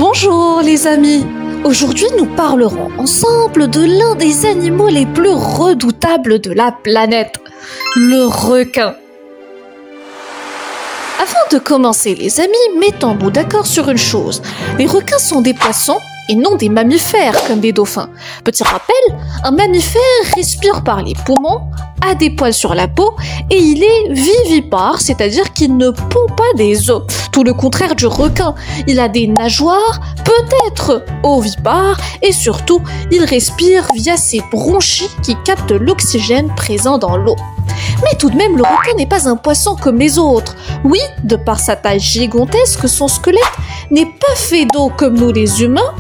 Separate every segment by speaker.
Speaker 1: Bonjour les amis. Aujourd'hui nous parlerons ensemble de l'un des animaux les plus redoutables de la planète, le requin. Avant de commencer les amis, mettons-nous d'accord sur une chose. Les requins sont des poissons et non des mammifères comme les dauphins. Petit rappel, un mammifère respire par les poumons, a des poils sur la peau et il est vivipare, c'est-à-dire qu'il ne pond pas des œufs. Tout le contraire du requin, il a des nageoires, peut-être ovipares et surtout, il respire via ses bronchies qui captent l'oxygène présent dans l'eau. Mais tout de même, le requin n'est pas un poisson comme les autres. Oui, de par sa taille gigantesque, son squelette n'est pas fait d'eau comme nous les humains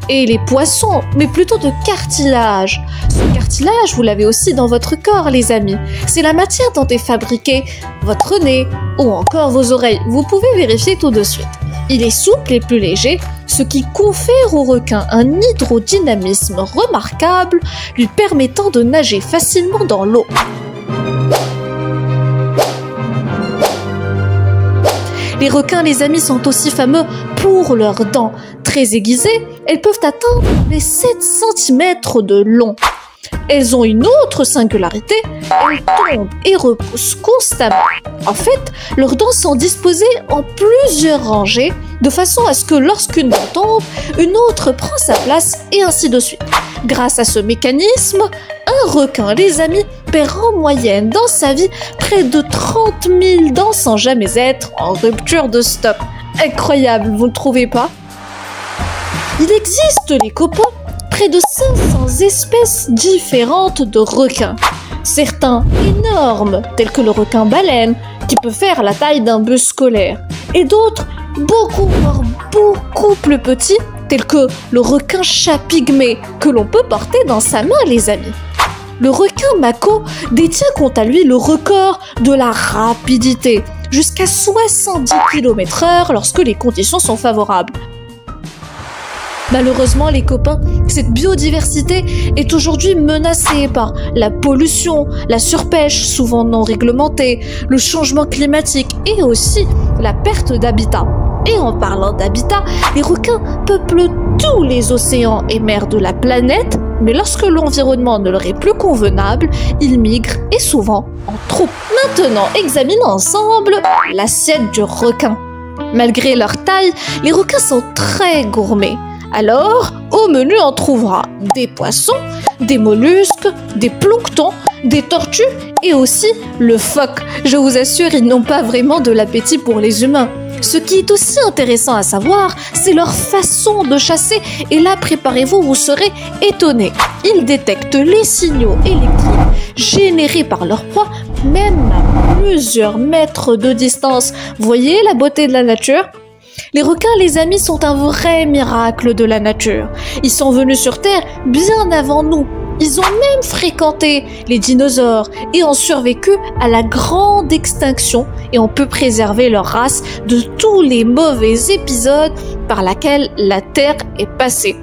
Speaker 1: et les poissons, mais plutôt de cartilage. Ce cartilage, vous l'avez aussi dans votre corps, les amis. C'est la matière dont est fabriqué votre nez ou encore vos oreilles. Vous pouvez vérifier tout de suite. Il est souple et plus léger, ce qui confère au requin un hydrodynamisme remarquable, lui permettant de nager facilement dans l'eau. Les requins, les amis, sont aussi fameux pour leurs dents. Très aiguisées, elles peuvent atteindre les 7 cm de long. Elles ont une autre singularité, elles tombent et repoussent constamment. En fait, leurs dents sont disposées en plusieurs rangées, de façon à ce que lorsqu'une dent tombe, une autre prend sa place et ainsi de suite. Grâce à ce mécanisme, un requin, les amis, perd en moyenne dans sa vie près de 30 000 dents sans jamais être en rupture de stock. Incroyable, vous ne trouvez pas? Il existe, les copains, près de 500 espèces différentes de requins. Certains énormes, tels que le requin-baleine, qui peut faire la taille d'un bus scolaire, et d'autres beaucoup plus petits, tels que le requin-chat pygmée, que l'on peut porter dans sa main, les amis. Le requin mako détient quant à lui le record de la rapidité, jusqu'à 70 km/h lorsque les conditions sont favorables. Malheureusement, les copains, cette biodiversité est aujourd'hui menacée par la pollution, la surpêche souvent non réglementée, le changement climatique et aussi la perte d'habitat. Et en parlant d'habitat, les requins peuplent tous les océans et mers de la planète, mais lorsque l'environnement ne leur est plus convenable, ils migrent et souvent en troupe. Maintenant, examinons ensemble l'assiette du requin. Malgré leur taille, les requins sont très gourmets. Alors, au menu, on trouvera des poissons, des mollusques, des planctons, des tortues et aussi le phoque. Je vous assure, ils n'ont pas vraiment de l'appétit pour les humains. Ce qui est aussi intéressant à savoir, c'est leur façon de chasser. Et là, préparez-vous, vous serez étonnés. Ils détectent les signaux électriques générés par leur proie, même à plusieurs mètres de distance. Voyez la beauté de la nature ? Les requins, les amis, sont un vrai miracle de la nature. Ils sont venus sur Terre bien avant nous. Ils ont même fréquenté les dinosaures et ont survécu à la grande extinction et on peut préserver leur race de tous les mauvais épisodes par lesquels la Terre est passée.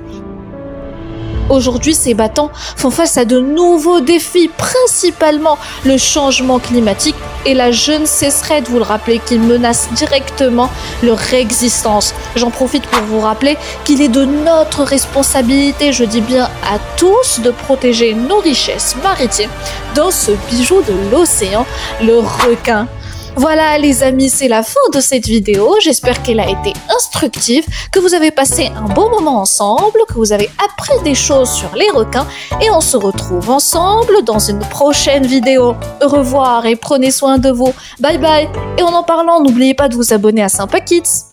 Speaker 1: Aujourd'hui, ces battants font face à de nouveaux défis, principalement le changement climatique et là, je ne cesserai de vous le rappeler qu'il menace directement leur existence. J'en profite pour vous rappeler qu'il est de notre responsabilité, je dis bien à tous, de protéger nos richesses maritimes dans ce bijou de l'océan, le requin. Voilà les amis, c'est la fin de cette vidéo. J'espère qu'elle a été instructive, que vous avez passé un bon moment ensemble, que vous avez appris des choses sur les requins et on se retrouve ensemble dans une prochaine vidéo. Au revoir et prenez soin de vous. Bye bye. Et en parlant, n'oubliez pas de vous abonner à Sympa Kids.